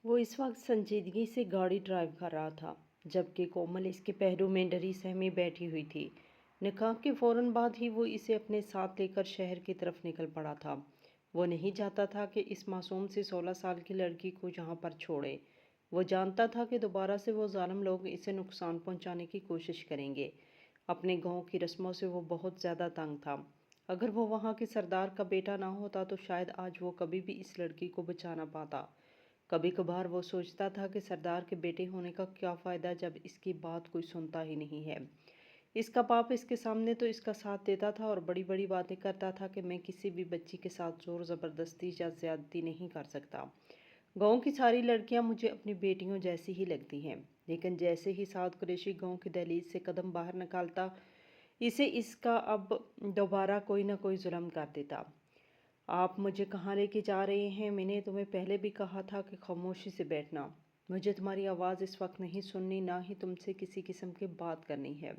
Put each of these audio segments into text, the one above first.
وہ اس وقت سنجیدگی سے گاڑی ڈرائیو کر رہا تھا جبکہ کومل اس کے پہلو میں ڈری سہمی بیٹھی ہوئی تھی۔ نکاح کے فوراً بعد ہی وہ اسے اپنے ساتھ لے کر شہر کی طرف نکل پڑا تھا۔ وہ نہیں چاہتا تھا کہ اس معصوم سی 16 سال کی لڑکی کو یہاں پر چھوڑے۔ وہ جانتا تھا کہ دوبارہ سے وہ ظالم لوگ اسے نقصان پہنچانے کی کوشش کریں گے۔ اپنے گاؤں کی رسموں سے وہ بہت زیادہ تنگ تھا۔ اگر وہ وہاں کے سردار کا بیٹا نہ ہوتا تو شاید آج وہ کبھی بھی اس لڑکی کو بچا نہ پاتا۔ کبھی کبھار وہ سوچتا تھا کہ سردار کے بیٹے ہونے کا کیا فائدہ جب اس کی بات کوئی سنتا ہی نہیں ہے۔ اس کا باپ اس کے سامنے تو اس کا ساتھ دیتا تھا اور بڑی بڑی باتیں کرتا تھا کہ میں کسی بھی بچی کے ساتھ زور زبردستی یا زیادتی نہیں کر سکتا۔ گاؤں کی ساری لڑکیاں مجھے اپنی بیٹیوں جیسی ہی لگتی ہیں، لیکن جیسے ہی سعد قریشی گاؤں کی دہلیز سے قدم باہر نکالتا اسے اس کا اب دوبارہ کوئی نہ کوئی ظلم کر دیتا۔ آپ مجھے کہاں لے کے جا رہے ہیں؟ میں نے تمہیں پہلے بھی کہا تھا کہ خاموشی سے بیٹھنا۔ مجھے تمہاری آواز اس وقت نہیں سننی، نہ ہی تم سے کسی قسم کی بات کرنی ہے۔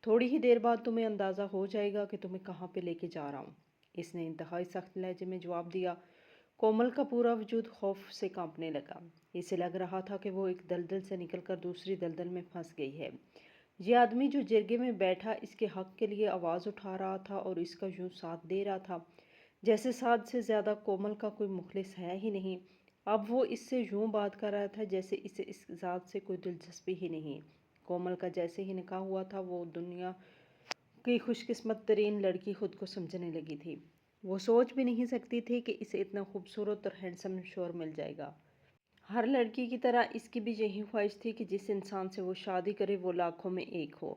تھوڑی ہی دیر بعد تمہیں اندازہ ہو جائے گا کہ تمہیں کہاں پہ لے کے جا رہا ہوں، اس نے انتہائی سخت لہجے میں جواب دیا۔ کومل کا پورا وجود خوف سے کانپنے لگا۔ اسے لگ رہا تھا کہ وہ ایک دلدل سے نکل کر دوسری دلدل میں پھنس گئی ہے۔ یہ آدمی جو جرگے میں بیٹھا اس کے حق کے لیے آواز اٹھا رہا تھا اور اس کا یوں ساتھ دے رہا تھا جیسے سعد سے زیادہ کومل کا کوئی مخلص ہے ہی نہیں۔ اب وہ اس سے یوں بات کر رہا تھا جیسے اسے اس ذات سے کوئی دلچسپی ہی نہیں۔ کومل کا جیسے ہی نکاح ہوا تھا وہ دنیا کی خوش قسمت ترین لڑکی خود کو سمجھنے لگی تھی۔ وہ سوچ بھی نہیں سکتی تھی کہ اسے اتنا خوبصورت اور ہینڈسم شوہر مل جائے گا۔ ہر لڑکی کی طرح اس کی بھی یہی خواہش تھی کہ جس انسان سے وہ شادی کرے وہ لاکھوں میں ایک ہو۔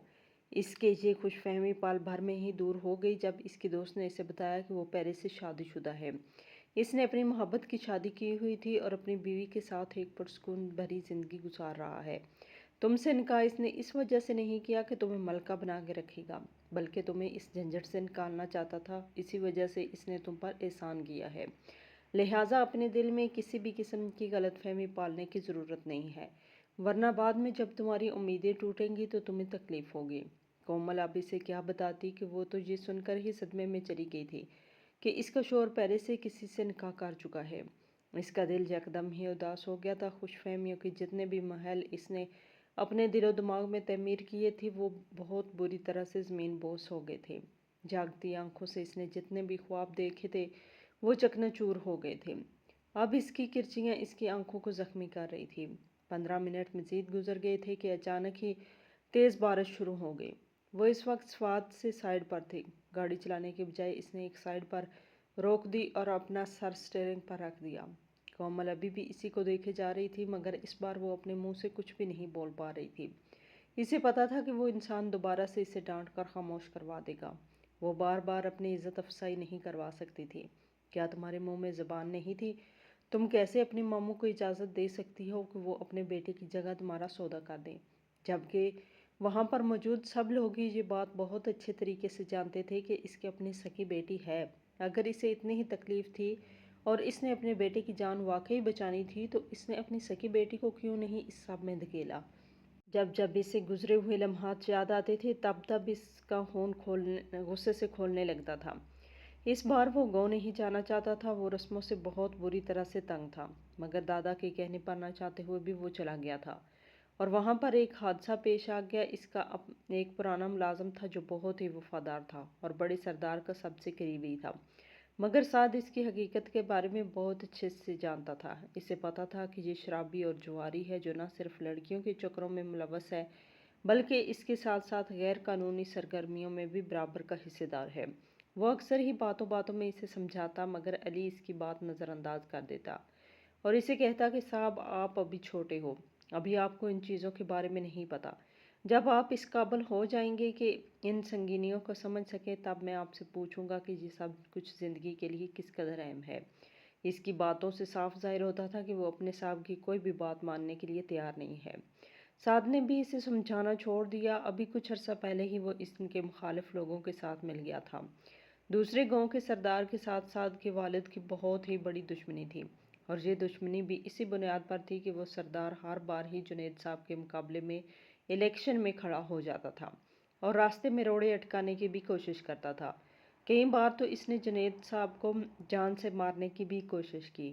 اس کے یہ خوش فہمی پل بھر میں ہی دور ہو گئی جب اس کی دوست نے اسے بتایا کہ وہ پیرس سے شادی شدہ ہے۔ اس نے اپنی محبت کی شادی کی ہوئی تھی اور اپنی بیوی کے ساتھ ایک پرسکون بھری زندگی گزار رہا ہے۔ تم سے نکاح اس نے اس وجہ سے نہیں کیا کہ تمہیں ملکہ بنا کے رکھے گا، بلکہ تمہیں اس جھنجٹ سے نکالنا چاہتا تھا۔ اسی وجہ سے اس نے تم پر احسان کیا ہے، لہٰذا اپنے دل میں کسی بھی قسم کی غلط فہمی پالنے کی ضرورت نہیں ہے، ورنہ بعد میں جب تمہاری امیدیں ٹوٹیں گی تو تمہیں تکلیف ہوگی۔ کومل اب اسے کیا بتاتی کہ وہ تو یہ سن کر ہی صدمے میں چلی گئی تھی کہ اس کا شوہر پہلے سے کسی سے نکاح کر چکا ہے۔ اس کا دل یکدم ہی اداس ہو گیا تھا۔ خوش فہمیوں کے جتنے بھی محل اس نے اپنے دل و دماغ میں تعمیر کیے تھے وہ بہت بری طرح سے زمین بوس ہو گئے تھے۔ جاگتی آنکھوں سے اس نے جتنے بھی خواب دیکھے تھے وہ چکنا چور ہو گئے تھے۔ اب اس کی کرچیاں اس کی آنکھوں کو زخمی کر رہی تھی۔ 15 منٹ مزید گزر گئے تھے کہ اچانک ہی تیز بارش شروع ہو گئی۔ وہ اس وقت سوات سے سائیڈ پر تھی۔ گاڑی چلانے کے بجائے اس نے ایک سائیڈ پر روک دی اور اپنا سر سٹیئرنگ پر رکھ دیا۔ کومل ابھی بھی اسی کو دیکھے جا رہی تھی مگر اس بار وہ اپنے منہ سے کچھ بھی نہیں بول پا رہی تھی۔ اسے پتا تھا کہ وہ انسان دوبارہ سے اسے ڈانٹ کر خاموش کروا دے گا۔ وہ بار بار اپنی عزت افزائی نہیں کروا سکتی تھی۔ کیا تمہارے منہ میں زبان نہیں تھی؟ تم کیسے اپنے ماموں کو اجازت دے سکتی ہو کہ وہ اپنے بیٹے کی جگہ تمہارا سودا کر دیں، جبکہ وہاں پر موجود سب لوگ ہی یہ بات بہت اچھے طریقے سے جانتے تھے کہ اس کی اپنی سکی بیٹی ہے۔ اگر اسے اتنی ہی تکلیف تھی اور اس نے اپنے بیٹے کی جان واقعی بچانی تھی تو اس نے اپنی سکی بیٹی کو کیوں نہیں اس سب میں دھکیلا؟ جب جب اسے گزرے ہوئے لمحات یاد آتے تھے تب تب اس کا خون غصے سے کھولنے لگتا تھا۔ اس بار وہ گاؤں نہیں جانا چاہتا تھا۔ وہ رسموں سے بہت بری طرح سے تنگ تھا مگر دادا کے کہنے پر نہ چاہتے ہوئے بھی وہ چلا گیا تھا اور وہاں پر ایک حادثہ پیش آ گیا۔ اس کا ایک پرانا ملازم تھا جو بہت ہی وفادار تھا اور بڑے سردار کا سب سے قریبی تھا، مگر سعد اس کی حقیقت کے بارے میں بہت اچھے سے جانتا تھا۔ اسے پتا تھا کہ یہ شرابی اور جواری ہے جو نہ صرف لڑکیوں کے چکروں میں ملوث ہے بلکہ اس کے ساتھ ساتھ غیر قانونی سرگرمیوں میں بھی برابر کا حصہ دار ہے۔ وہ اکثر ہی باتوں باتوں میں اسے سمجھاتا مگر علی اس کی بات نظر انداز کر دیتا اور اسے کہتا کہ صاحب آپ ابھی چھوٹے ہو، ابھی آپ کو ان چیزوں کے بارے میں نہیں پتا۔ جب آپ اس قابل ہو جائیں گے کہ ان سنگینیوں کو سمجھ سکیں تب میں آپ سے پوچھوں گا کہ یہ سب کچھ زندگی کے لیے کس قدر اہم ہے۔ اس کی باتوں سے صاف ظاہر ہوتا تھا کہ وہ اپنے صاحب کی کوئی بھی بات ماننے کے لیے تیار نہیں ہے۔ سعد نے بھی اسے سمجھانا چھوڑ دیا۔ ابھی کچھ عرصہ پہلے ہی وہ اس کے مخالف لوگوں کے ساتھ مل گیا تھا۔ دوسرے گاؤں کے سردار کے ساتھ سعد کے والد کی بہت ہی بڑی دشمنی تھی اور یہ دشمنی بھی اسی بنیاد پر تھی کہ وہ سردار ہر بار ہی جنید صاحب کے مقابلے میں الیکشن میں کھڑا ہو جاتا تھا اور راستے میں روڑے اٹکانے کی بھی کوشش کرتا تھا۔ کئی بار تو اس نے جنید صاحب کو جان سے مارنے کی بھی کوشش کی۔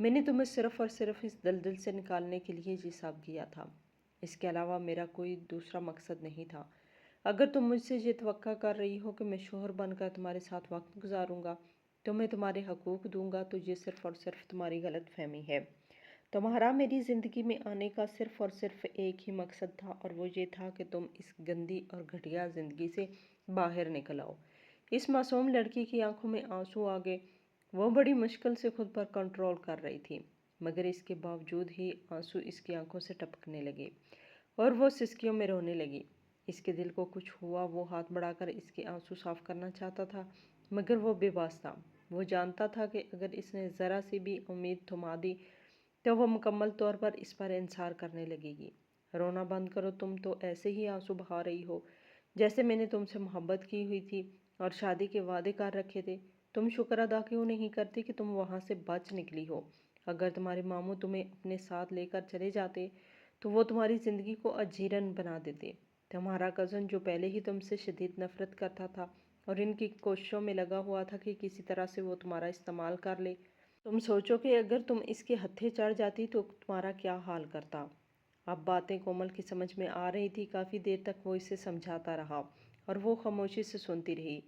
میں نے تمہیں صرف اور صرف اس دلدل سے نکالنے کے لیے جی صاف کیا تھا۔ اس کے علاوہ میرا کوئی دوسرا مقصد نہیں تھا۔ اگر تم مجھ سے یہ توقع کر رہی ہو کہ میں شوہر بن کر تمہارے ساتھ وقت گزاروں گا، تو میں تمہارے حقوق دوں گا، تو یہ صرف اور صرف تمہاری غلط فہمی ہے۔ تمہارا میری زندگی میں آنے کا صرف اور صرف ایک ہی مقصد تھا، اور وہ یہ تھا کہ تم اس گندی اور گھٹیا زندگی سے باہر نکل آؤ۔ اس معصوم لڑکی کی آنکھوں میں آنسو آ گئے۔ وہ بڑی مشکل سے خود پر کنٹرول کر رہی تھی، مگر اس کے باوجود ہی آنسو اس کی آنکھوں سے ٹپکنے لگے اور وہ سسکیوں میں رونے لگی۔ اس کے دل کو کچھ ہوا، وہ ہاتھ بڑھا کر اس کے آنسو صاف کرنا چاہتا تھا، مگر وہ بے باس تھا۔ وہ جانتا تھا کہ اگر اس نے ذرا سی بھی امید تھما دی تو وہ مکمل طور پر اس پر انحصار کرنے لگے گی۔ رونا بند کرو، تم تو ایسے ہی آنسو بہا رہی ہو جیسے میں نے تم سے محبت کی ہوئی تھی اور شادی کے وعدے کر رکھے تھے۔ تم شکر ادا کیوں نہیں کرتی کہ تم وہاں سے بچ نکلی ہو؟ اگر تمہارے ماموں تمہیں اپنے ساتھ لے کر چلے جاتے تو وہ تمہاری زندگی کو اجیرن بنا دیتے۔ تمہارا کزن جو پہلے ہی تم سے شدید نفرت کرتا تھا اور ان کی کوششوں میں لگا ہوا تھا کہ کسی طرح سے وہ تمہارا استعمال کر لے، تم سوچو کہ اگر تم اس کے ہتھے چڑھ جاتی تو تمہارا کیا حال کرتا۔ اب باتیں کومل کی سمجھ میں آ رہی تھی۔ کافی دیر تک وہ اسے سمجھاتا رہا اور وہ خاموشی سے سنتی رہی۔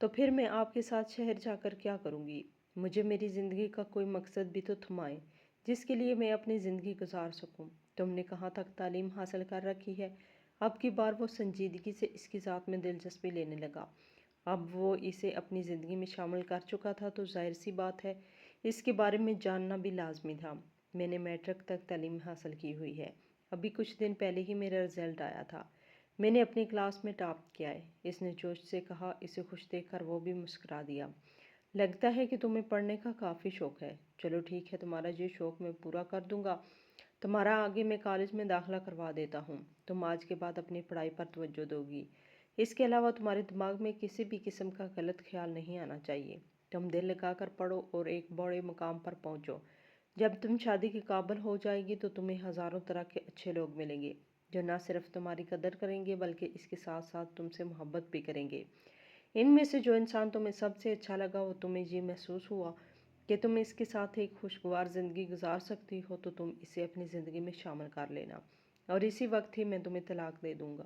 تو پھر میں آپ کے ساتھ شہر جا کر کیا کروں گی؟ مجھے میری زندگی کا کوئی مقصد بھی تو تھمائے جس کے لیے میں اپنی زندگی گزار سکوں۔ تم نے کہاں تک تعلیم حاصل کر رکھی ہے؟ اب کی بار وہ سنجیدگی سے اس کی ذات میں دلچسپی لینے لگا۔ اب وہ اسے اپنی زندگی میں شامل کر چکا تھا تو ظاہر سی بات ہے اس کے بارے میں جاننا بھی لازمی تھا۔ میں نے میٹرک تک تعلیم حاصل کی ہوئی ہے۔ ابھی کچھ دن پہلے ہی میرا رزلٹ آیا تھا۔ میں نے اپنی کلاس میں ٹاپ کیا ہے، اس نے جوش سے کہا۔ اسے خوش دیکھ کر وہ بھی مسکرا دیا۔ لگتا ہے کہ تمہیں پڑھنے کا کافی شوق ہے۔ چلو ٹھیک ہے، تمہارا یہ شوق میں پورا کر دوں گا۔ تمہارا آگے میں کالج میں داخلہ کروا دیتا ہوں۔ تم آج کے بعد اپنی پڑھائی پر توجہ دو گی۔ اس کے علاوہ تمہارے دماغ میں کسی بھی قسم کا غلط خیال نہیں آنا چاہیے۔ تم دل لگا کر پڑھو اور ایک بڑے مقام پر پہنچو۔ جب تم شادی کے قابل ہو جائے گی تو تمہیں ہزاروں طرح کے اچھے لوگ ملیں گے جو نہ صرف تمہاری قدر کریں گے بلکہ اس کے ساتھ ساتھ تم سے محبت بھی کریں گے۔ ان میں سے جو انسان تمہیں سب سے اچھا لگا وہ تمہیں یہ محسوس ہوا کہ تم اس کے ساتھ ایک خوشگوار زندگی گزار سکتی ہو تو تم اسے اپنی زندگی میں شامل کر لینا، اور اسی وقت ہی میں تمہیں طلاق دے دوں گا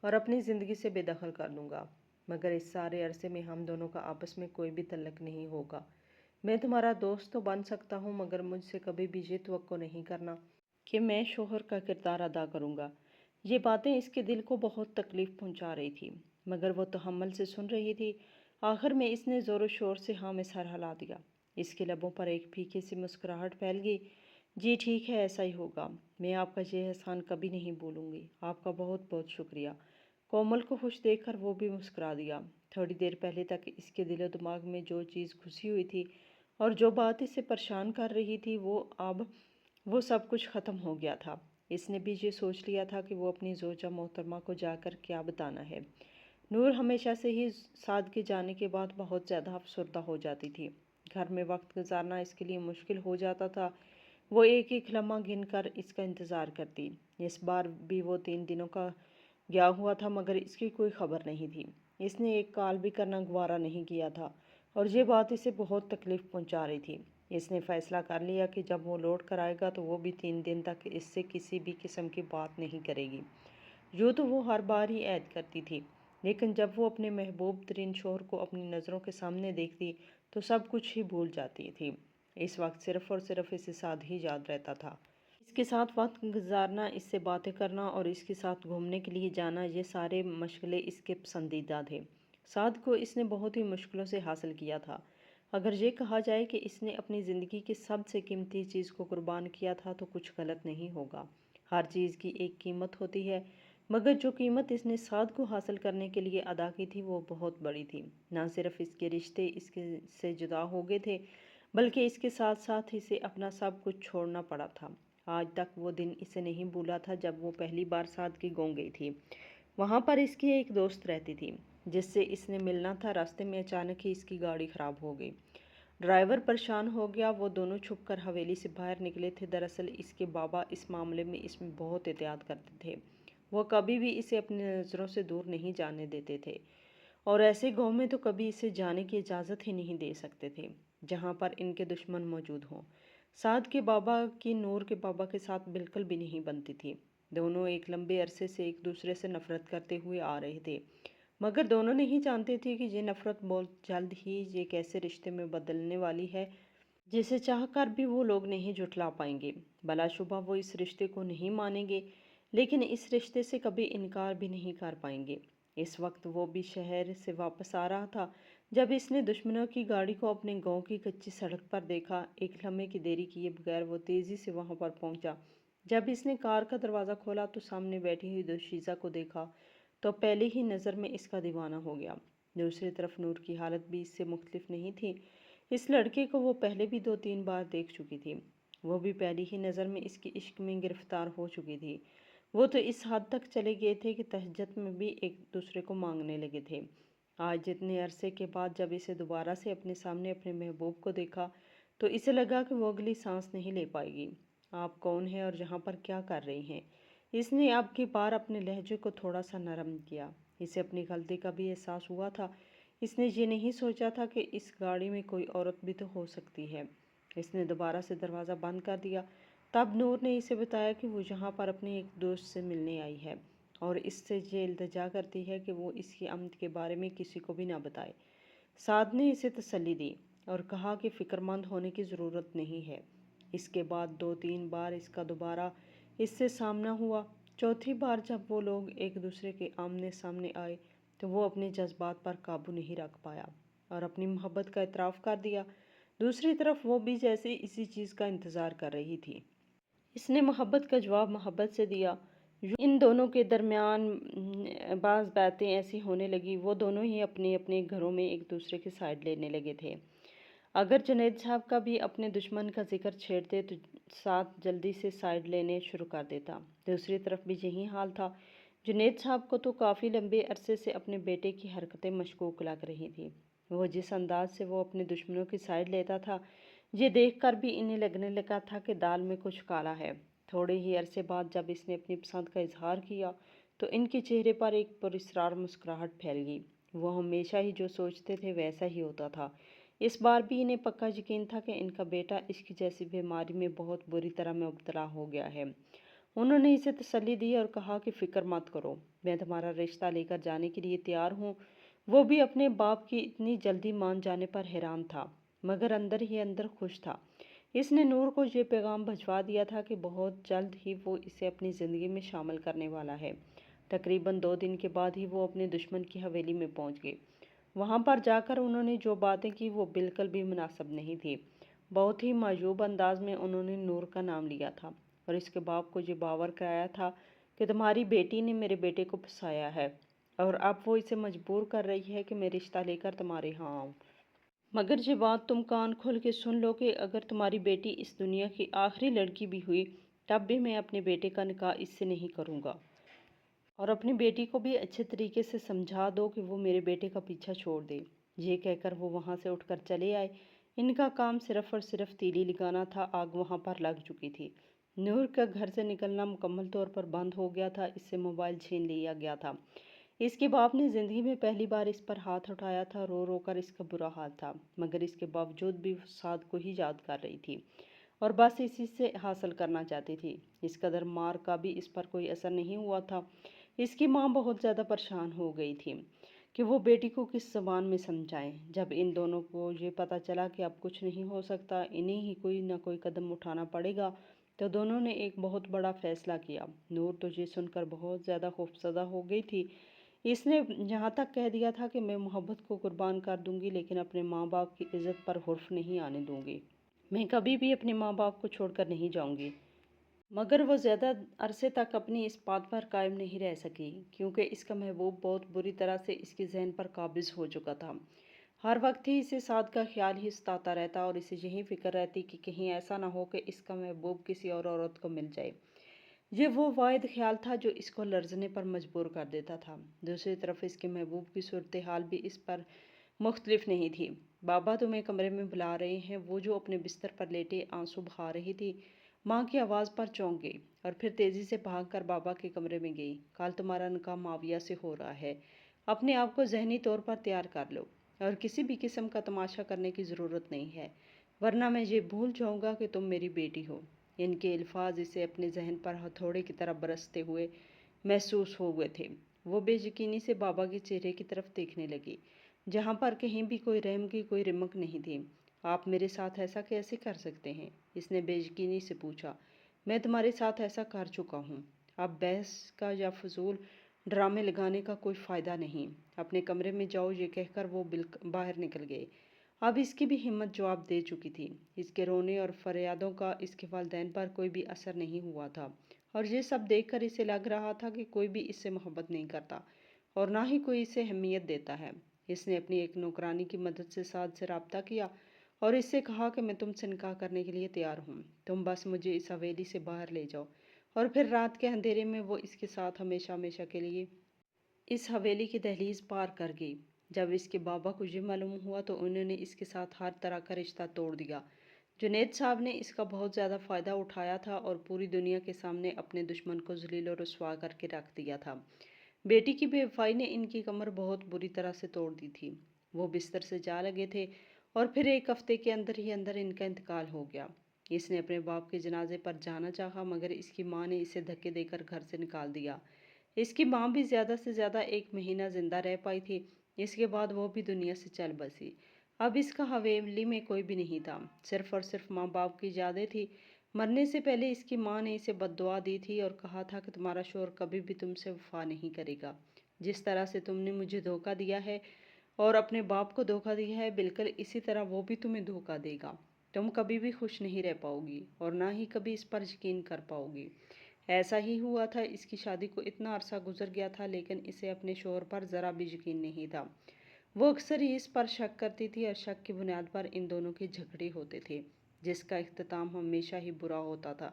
اور اپنی زندگی سے بے دخل کر لوں گا، مگر اس سارے عرصے میں ہم دونوں کا آپس میں کوئی بھی تعلق نہیں ہوگا۔ میں تمہارا دوست تو بن سکتا ہوں مگر مجھ سے کبھی بھی یہ توقع نہیں کرنا کہ میں شوہر کا کردار ادا کروں گا۔ یہ باتیں اس کے دل کو بہت تکلیف پہنچا رہی تھی مگر وہ تحمل سے سن رہی تھی۔ آخر میں اس نے زور و شور سے ہاں میں سر ہلا دیا۔ اس کے لبوں پر ایک پھیکی سی مسکراہٹ پھیل گئی۔ جی ٹھیک ہے، ایسا ہی ہوگا۔ میں آپ کا یہ احسان کبھی نہیں بھولوں گی۔ آپ کا بہت بہت شکریہ۔ کومل کو خوش دیکھ کر وہ بھی مسکرا دیا۔ تھوڑی دیر پہلے تک اس کے دل و دماغ میں جو چیز گھسی ہوئی تھی اور جو بات اسے پریشان کر رہی تھی وہ سب کچھ ختم ہو گیا تھا۔ اس نے بھی یہ سوچ لیا تھا کہ وہ اپنی زوجہ محترمہ کو جا کر کیا بتانا ہے۔ نور ہمیشہ سے ہی سعد کے جانے کے بعد بہت زیادہ افسردہ ہو جاتی تھی۔ گھر میں وقت گزارنا اس کے لیے مشکل ہو جاتا تھا۔ وہ ایک ایک لمحہ گن کر اس کا انتظار کرتی۔ اس بار بھی وہ 3 دنوں کا گیا ہوا تھا مگر اس کی کوئی خبر نہیں تھی۔ اس نے ایک کال بھی کرنا گوارا نہیں کیا تھا اور یہ بات اسے بہت تکلیف پہنچا رہی تھی۔ اس نے فیصلہ کر لیا کہ جب وہ لوٹ کر آئے گا تو وہ بھی 3 دن تک اس سے کسی بھی قسم کی بات نہیں کرے گی۔ یوں تو وہ ہر بار ہی عہد کرتی تھی، لیکن جب وہ اپنے محبوب ترین شوہر کو اپنی نظروں کے سامنے دیکھتی تو سب کچھ ہی بھول جاتی تھی۔ اس وقت صرف اور صرف اسے سعد ہی یاد رہتا تھا۔ اس کے ساتھ وقت گزارنا، اس سے باتیں کرنا اور اس کے ساتھ گھومنے کے لیے جانا، یہ سارے مشغلے اس کے پسندیدہ تھے۔ سعد کو اس نے بہت ہی مشکلوں سے حاصل کیا تھا۔ اگر یہ کہا جائے کہ اس نے اپنی زندگی کی سب سے قیمتی چیز کو قربان کیا تھا تو کچھ غلط نہیں ہوگا۔ ہر چیز کی ایک قیمت ہوتی ہے، مگر جو قیمت اس نے سعد کو حاصل کرنے کے لیے ادا کی تھی وہ بہت بڑی تھی۔ نہ صرف اس کے رشتے اس سے جدا ہو گئے تھے بلکہ اس کے ساتھ ساتھ اسے اپنا سب کچھ چھوڑنا پڑا تھا۔ آج تک وہ دن اسے نہیں بھولا تھا جب وہ پہلی بار سعد کی گاؤں گئی تھی۔ وہاں پر اس کی ایک دوست رہتی تھی جس سے اس نے ملنا تھا۔ راستے میں اچانک ہی اس کی گاڑی خراب ہو گئی۔ ڈرائیور پریشان ہو گیا۔ وہ دونوں چھپ کر حویلی سے باہر نکلے تھے۔ دراصل اس کے بابا اس معاملے میں اس میں بہت احتیاط کرتے تھے۔ وہ کبھی بھی اسے اپنی نظروں سے دور نہیں جانے دیتے تھے اور ایسے گاؤں میں تو کبھی اسے جانے کی اجازت ہی نہیں دے سکتے تھے جہاں پر ان کے دشمن موجود ہوں۔ سعد کے بابا کی نور کے بابا کے ساتھ بالکل بھی نہیں بنتی تھی۔ دونوں ایک لمبے عرصے سے ایک دوسرے سے نفرت کرتے ہوئے آ رہے تھے، مگر دونوں نہیں جانتے تھے کہ یہ نفرت بہت جلد ہی ایک ایسے رشتے میں بدلنے والی ہے جسے چاہ کر بھی وہ لوگ نہیں جھٹلا پائیں گے۔ بلا شبہ وہ اس رشتے کو نہیں مانیں گے، لیکن اس رشتے سے کبھی انکار بھی نہیں کر پائیں گے۔ اس وقت وہ بھی شہر سے واپس آ رہا تھا جب اس نے دشمنوں کی گاڑی کو اپنے گاؤں کی کچی سڑک پر دیکھا۔ ایک لمحے کی دیری کیے بغیر وہ تیزی سے وہاں پر پہنچا۔ جب اس نے کار کا دروازہ کھولا تو سامنے بیٹھی ہوئی دوشیزہ کو دیکھا تو پہلے ہی نظر میں اس کا دیوانہ ہو گیا۔ دوسری طرف نور کی حالت بھی اس سے مختلف نہیں تھی۔ اس لڑکے کو وہ پہلے بھی 2-3 بار دیکھ چکی تھی۔ وہ بھی پہلی ہی نظر میں اس کے عشق میں گرفتار ہو چکی تھی۔ وہ تو اس حد تک چلے گئے تھے کہ تہجد میں بھی ایک دوسرے کو مانگنے لگے تھے۔ آج اتنے عرصے کے بعد جب اسے دوبارہ سے اپنے سامنے اپنے محبوب کو دیکھا تو اسے لگا کہ وہ اگلی سانس نہیں لے پائے گی۔ آپ کون ہیں اور یہاں پر کیا کر رہی ہیں؟ اس نے اب کی بار اپنے لہجے کو تھوڑا سا نرم کیا۔ اسے اپنی غلطی کا بھی احساس ہوا تھا۔ اس نے یہ نہیں سوچا تھا کہ اس گاڑی میں کوئی عورت بھی تو ہو سکتی ہے۔ اس نے دوبارہ سے دروازہ بند کر دیا۔ تب نور نے اسے بتایا کہ وہ یہاں پر اپنے ایک دوست سے ملنے آئی ہے اور اس سے یہ التجا کرتی ہے کہ وہ اس کی آمد کے بارے میں کسی کو بھی نہ بتائے۔ سعد نے اسے تسلی دی اور کہا کہ فکر مند ہونے کی ضرورت نہیں ہے۔ اس کے بعد 2-3 بار اس کا دوبارہ اس سے سامنا ہوا۔ چوتھی بار جب وہ لوگ ایک دوسرے کے آمنے سامنے آئے تو وہ اپنے جذبات پر قابو نہیں رکھ پایا اور اپنی محبت کا اعتراف کر دیا۔ دوسری طرف وہ بھی جیسے اسی چیز کا انتظار کر رہی تھی۔ اس نے محبت کا جواب محبت سے دیا۔ ان دونوں کے درمیان بعض باتیں ایسی ہونے لگی، وہ دونوں ہی اپنے اپنے گھروں میں ایک دوسرے کی سائیڈ لینے لگے تھے۔ اگر جنید صاحب کا بھی اپنے دشمن کا ذکر چھیڑتے تو ساتھ جلدی سے سائیڈ لینے شروع کر دیتا۔ دوسری طرف بھی یہی حال تھا۔ جنید صاحب کو تو کافی لمبے عرصے سے اپنے بیٹے کی حرکتیں مشکوک لگ رہی تھیں۔ وہ جس انداز سے وہ اپنے دشمنوں کی سائیڈ لیتا تھا، یہ دیکھ کر بھی انہیں لگنے لگا تھا کہ دال میں کچھ کالا ہے۔ تھوڑے ہی عرصے بعد جب اس نے اپنی پسند کا اظہار کیا تو ان کے چہرے پر ایک پراسرار مسکراہٹ پھیل گئی۔ وہ ہمیشہ ہی جو سوچتے تھے ویسا ہی ہوتا تھا۔ اس بار بھی انہیں پکا یقین تھا کہ ان کا بیٹا عشق جیسی بیماری میں بہت بری طرح مبتلا ہو گیا ہے۔ انہوں نے اسے تسلی دی اور کہا کہ فکر مت کرو، میں تمہارا رشتہ لے کر جانے کے لیے تیار ہوں۔ وہ بھی اپنے باپ کی اتنی جلدی مان جانے پر حیران تھا، مگر اندر ہی اندر خوش تھا۔ اس نے نور کو یہ پیغام بھجوا دیا تھا کہ بہت جلد ہی وہ اسے اپنی زندگی میں شامل کرنے والا ہے۔ تقریباً 2 دن کے بعد ہی وہ اپنے دشمن کی حویلی میں پہنچ گئے۔ وہاں پر جا کر انہوں نے جو باتیں کی وہ بالکل بھی مناسب نہیں تھی۔ بہت ہی معیوب انداز میں انہوں نے نور کا نام لیا تھا اور اس کے باپ کو یہ باور کرایا تھا کہ تمہاری بیٹی نے میرے بیٹے کو پھنسایا ہے اور اب وہ اسے مجبور کر رہی ہے کہ میں رشتہ لے کر تمہارے ہاں آؤں۔ مگر یہ بات تم کان کھول کے سن لو کہ اگر تمہاری بیٹی اس دنیا کی آخری لڑکی بھی ہوئی تب بھی میں اپنے بیٹے کا نکاح اس سے نہیں کروں گا۔ اور اپنی بیٹی کو بھی اچھے طریقے سے سمجھا دو کہ وہ میرے بیٹے کا پیچھا چھوڑ دے۔ یہ کہہ کر وہ وہاں سے اٹھ کر چلے آئے۔ ان کا کام صرف اور صرف تیلی لگانا تھا، آگ وہاں پر لگ چکی تھی۔ نور کا گھر سے نکلنا مکمل طور پر بند ہو گیا تھا۔ اس سے موبائل چھین لیا گیا تھا۔ اس کے باپ نے زندگی میں پہلی بار اس پر ہاتھ اٹھایا تھا۔ رو رو کر اس کا برا حال تھا، مگر اس کے باوجود بھی وہ سعد کو ہی یاد کر رہی تھی اور بس اسی سے حاصل کرنا چاہتی تھی۔ اس قدر مار کا بھی اس پر کوئی اثر نہیں ہوا تھا۔ اس کی ماں بہت زیادہ پریشان ہو گئی تھی کہ وہ بیٹی کو کس زبان میں سمجھائیں۔ جب ان دونوں کو یہ پتہ چلا کہ اب کچھ نہیں ہو سکتا، انہیں ہی کوئی نہ کوئی قدم اٹھانا پڑے گا، تو دونوں نے ایک بہت بڑا فیصلہ کیا۔ نور تو یہ سن کر بہت زیادہ خوفزدہ ہو گئی تھی۔ اس نے یہاں تک کہہ دیا تھا کہ میں محبت کو قربان کر دوں گی لیکن اپنے ماں باپ کی عزت پر حرف نہیں آنے دوں گی۔ میں کبھی بھی اپنے ماں باپ کو چھوڑ کر نہیں جاؤں گی۔ مگر وہ زیادہ عرصے تک اپنی اس بات پر قائم نہیں رہ سکی کیونکہ اس کا محبوب بہت بری طرح سے اس کے ذہن پر قابض ہو چکا تھا۔ ہر وقت ہی اسے سعد کا خیال ہی ستاتا رہتا اور اسے یہی فکر رہتی کہ کہیں ایسا نہ ہو کہ اس کا محبوب کسی اور عورت کو مل جائے۔ یہ وہ واحد خیال تھا جو اس کو لرزنے پر مجبور کر دیتا تھا۔ دوسری طرف اس کے محبوب کی صورتحال بھی اس پر مختلف نہیں تھی۔ بابا تمہیں کمرے میں بلا رہے ہیں۔ وہ جو اپنے بستر پر لیٹے آنسو بہا رہی تھی، ماں کی آواز پر چونک گئی اور پھر تیزی سے بھاگ کر بابا کے کمرے میں گئی۔ کل تمہارا نکاح معاویہ سے ہو رہا ہے، اپنے آپ کو ذہنی طور پر تیار کر لو اور کسی بھی قسم کا تماشا کرنے کی ضرورت نہیں ہے۔ ورنہ میں یہ بھول جاؤں گا کہ تم میری بیٹی ہو۔ ان کے الفاظ اسے اپنے ذہن پر ہتھوڑے کی طرح برستے ہوئے محسوس ہو گئے تھے۔ وہ بے یقینی سے بابا کے چہرے کی طرف دیکھنے لگی، جہاں پر کہیں بھی کوئی رحم کی کوئی رمق نہیں تھی۔ آپ میرے ساتھ ایسا کیسے کر سکتے ہیں؟ اس نے بے یقینی سے پوچھا۔ میں تمہارے ساتھ ایسا کر چکا ہوں۔ اب بحث کا یا فضول ڈرامے لگانے کا کوئی فائدہ نہیں۔ اپنے کمرے میں جاؤ، یہ کہہ کر وہ باہر نکل گئے۔ اب اس کی بھی ہمت جواب دے چکی تھی۔ اس کے رونے اور فریادوں کا اس کے والدین پر کوئی بھی اثر نہیں ہوا تھا، اور یہ سب دیکھ کر اسے لگ رہا تھا کہ کوئی بھی اس سے محبت نہیں کرتا اور نہ ہی کوئی اسے اہمیت دیتا ہے۔ اس نے اپنی ایک نوکرانی کی مدد سے سعد سے رابطہ کیا اور اس سے کہا کہ میں تم سے نکاح کرنے کے لیے تیار ہوں، تم بس مجھے اس حویلی سے باہر لے جاؤ۔ اور پھر رات کے اندھیرے میں وہ اس کے ساتھ ہمیشہ ہمیشہ کے لیے اس حویلی کی دہلیز پار کر گئی۔ جب اس کے بابا کو یہ معلوم ہوا تو انہوں نے اس کے ساتھ ہر طرح کا رشتہ توڑ دیا۔ جنید صاحب نے اس کا بہت زیادہ فائدہ اٹھایا تھا اور پوری دنیا کے سامنے اپنے دشمن کو ذلیل و رسوا کر کے رکھ دیا تھا۔ بیٹی کی بے وفائی نے ان کی کمر بہت بری طرح سے توڑ دی تھی۔ وہ بستر سے جا لگے تھے اور پھر ایک ہفتے کے اندر ہی اندر ان کا انتقال ہو گیا۔ اس نے اپنے باپ کے جنازے پر جانا چاہا، مگر اس کی ماں نے اسے دھکے دے کر گھر سے نکال دیا۔ اس کی ماں بھی زیادہ سے زیادہ 1 مہینہ زندہ رہ پائی تھی، اس کے بعد وہ بھی دنیا سے چل بسی۔ اب اس کا حویلی میں کوئی بھی نہیں تھا، صرف اور صرف ماں باپ کی یادیں تھیں۔ مرنے سے پہلے اس کی ماں نے اسے بد دعا دی تھی اور کہا تھا کہ تمہارا شوہر کبھی بھی تم سے وفا نہیں کرے گا۔ جس طرح سے تم نے مجھے دھوکہ دیا ہے اور اپنے باپ کو دھوکہ دیا ہے، بالکل اسی طرح وہ بھی تمہیں دھوکہ دے گا۔ تم کبھی بھی خوش نہیں رہ پاؤ گی اور نہ ہی کبھی اس پر یقین کر پاؤ گی۔ ایسا ہی ہوا تھا۔ اس کی شادی کو اتنا عرصہ گزر گیا تھا، لیکن اسے اپنے شوہر پر ذرا بھی یقین نہیں تھا۔ وہ اکثر ہی اس پر شک کرتی تھی اور شک کی بنیاد پر ان دونوں کے جھگڑے ہوتے تھے، جس کا اختتام ہمیشہ ہی برا ہوتا تھا۔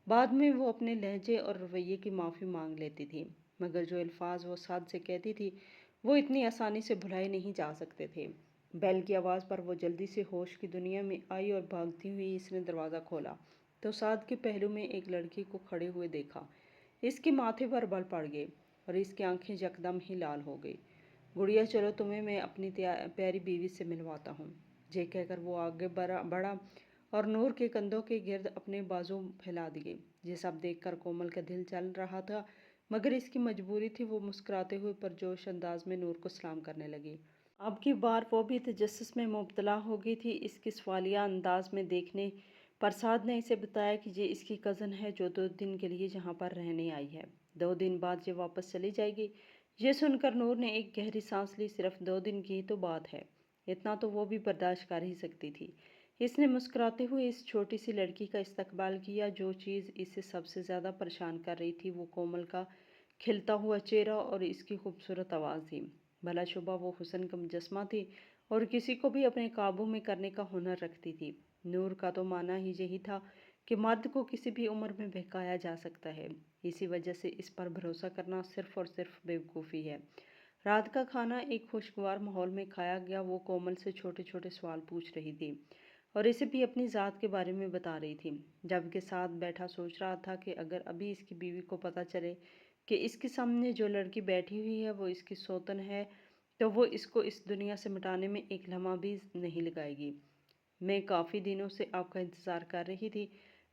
بعد میں وہ اپنے لہجے اور رویے کی معافی مانگ لیتی تھی، مگر جو الفاظ وہ سعد سے کہتی تھی وہ اتنی آسانی سے بھلائے نہیں جا سکتے تھے۔ بیل کی آواز پر وہ جلدی سے ہوش کی دنیا میں آئی اور بھاگتی ہوئی اس نے دروازہ کھولا تو سعد کے پہلو میں ایک لڑکی کو کھڑے ہوئے دیکھا۔ اس کے ماتھے پر بل پڑ گئے اور اس کی آنکھیں یکدم ہی لال ہو گئی۔ گڑیا چلو، تمہیں میں اپنی پیاری بیوی سے ملواتا ہوں۔ یہ کہہ کر وہ آگے بڑھا اور نور کے کندھوں کے گرد اپنے بازو پھیلا دیے۔ یہ سب دیکھ کر کومل کا دل چل رہا تھا، مگر اس کی مجبوری تھی۔ وہ مسکراتے ہوئے پرجوش انداز میں نور کو سلام کرنے لگی۔ اب کی بار وہ بھی تجسس میں مبتلا ہو گئی تھی۔ اس کے سوالیہ انداز میں دیکھنے پر سعد نے اسے بتایا کہ یہ اس کی کزن ہے جو 2 دن کے لیے یہاں پر رہنے آئی ہے۔ 2 دن بعد یہ واپس چلی جائے گی۔ یہ سن کر نور نے ایک گہری سانس لی۔ صرف 2 دن کی ہی تو بات ہے، اتنا تو وہ بھی برداشت کر ہی سکتی تھی۔ اس نے مسکراتے ہوئے اس چھوٹی سی لڑکی کا استقبال کیا۔ جو چیز اسے سب سے زیادہ پریشان کر رہی تھی وہ کومل کا کھلتا ہوا چہرہ اور اس کی خوبصورت آواز تھی۔ بلا شبہ وہ حسن کا مجسمہ تھی اور کسی کو بھی اپنے قابو میں کرنے کا ہنر رکھتی تھی۔ نور کا تو ماننا ہی یہی تھا کہ مرد کو کسی بھی عمر میں بہکایا جا سکتا ہے، اسی وجہ سے اس پر بھروسہ کرنا صرف اور صرف بیوقوفی ہے۔ رات کا کھانا ایک خوشگوار ماحول میں کھایا گیا۔ وہ کومل سے چھوٹے چھوٹے سوال پوچھ رہی تھی اور اسے بھی اپنی ذات کے بارے میں بتا رہی تھی، جبکہ ساتھ بیٹھا سوچ رہا تھا کہ اگر ابھی اس کی بیوی کو پتہ چلے کہ اس کے سامنے جو لڑکی بیٹھی ہوئی ہے وہ اس کی سوتن ہے تو وہ اس کو اس دنیا سے مٹانے میں ایک لمحہ بھی نہیں لگائے گی۔ میں کافی دنوں سے آپ کا انتظار کر رہی تھی۔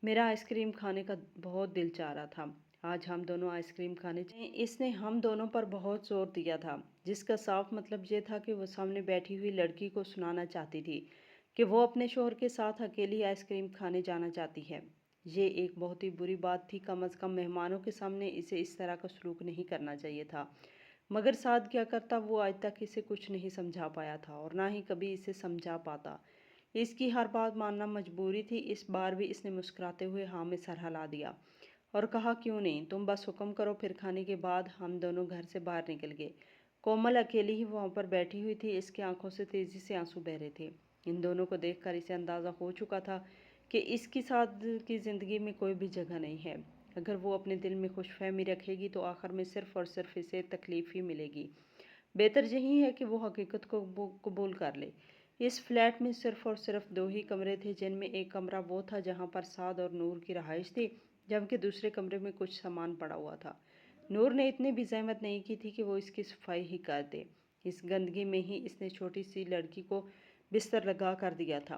میرا آئس کریم کھانے کا بہت دل چاہ رہا تھا۔ آج ہم دونوں آئس کریم کھانے چلیں۔ اس نے ہم دونوں پر بہت زور دیا تھا، جس کا صاف مطلب یہ تھا کہ وہ سامنے بیٹھی ہوئی لڑکی کو سنانا چاہتی تھی کہ وہ اپنے شوہر کے ساتھ اکیلی آئس کریم کھانے جانا چاہتی ہے۔ یہ ایک بہت ہی بری بات تھی۔ کم از کم مہمانوں کے سامنے اسے اس طرح کا سلوک نہیں کرنا چاہیے تھا، مگر سعد کیا کرتا؟ وہ آج تک اسے کچھ نہیں سمجھا پایا تھا اور نہ ہی کبھی اسے سمجھا پاتا۔ اس کی ہر بات ماننا مجبوری تھی۔ اس بار بھی اس نے مسکراتے ہوئے ہاں میں سر ہلا دیا اور کہا کیوں نہیں، تم بس حکم کرو۔ پھر کھانے کے بعد ہم دونوں گھر سے باہر نکل گئے۔ کومل اکیلی ہی وہاں پر بیٹھی ہوئی تھی۔ اس کی آنکھوں سے تیزی سے آنسو بہہ رہے تھے۔ ان دونوں کو دیکھ کر اسے اندازہ ہو چکا تھا کہ اس کی سعد کی زندگی میں کوئی بھی جگہ نہیں ہے۔ اگر وہ اپنے دل میں خوش فہمی رکھے گی تو آخر میں صرف اور صرف اسے تکلیف ہی ملے گی۔ بہتر یہی ہے کہ وہ حقیقت کو قبول کر لے۔ اس فلیٹ میں صرف اور صرف 2 ہی کمرے تھے، جن میں ایک کمرہ وہ تھا جہاں پر سعد اور نور کی رہائش تھی، جبکہ دوسرے کمرے میں کچھ سامان پڑا ہوا تھا۔ نور نے اتنی بھی زحمت نہیں کی تھی کہ وہ اس کی صفائی ہی کر دے۔ اس گندگی میں ہی اس نے چھوٹی سی لڑکی کو بستر لگا کر دیا تھا۔